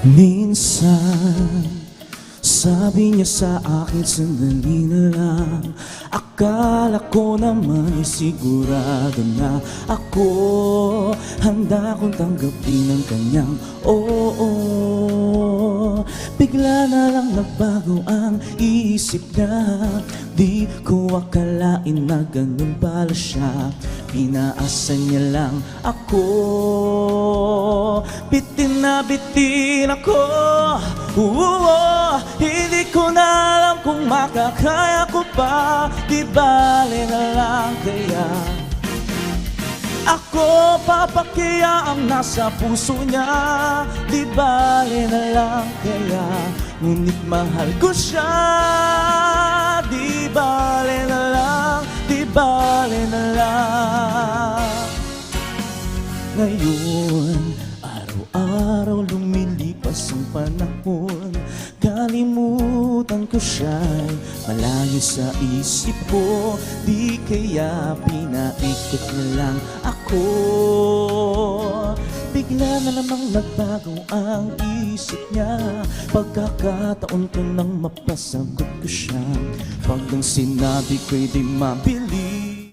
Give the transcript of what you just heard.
Minsan, sabi niya sa akin, sandali na lang. Akala ko naman ay sigurado na ako handa kong tanggapin ang kanyang oo. Bigla na lang nagbago ang isip niya. Di ko akalain na ganun pala siya. Pinaasa niya lang ako. Bitin na bitin ako. Hindi ko na alam kung makakaya ko pa. Di bale na lang kaya ako papakya ang nasa puso niya. Di bale na lang kaya, ngunit mahal ko siya. Di bale na lang, di bale na lang. Ngayon, araw-araw lumilipas ang panahon. Kalimutan ko siya'y malayo sa isip ko. Di kaya pinaikot na lang ako. Bigla na namang nagbago ang isip niya. Pagkakataon ko nang mapasagot ko siya. Pag ang sinabi ko'y di mabili,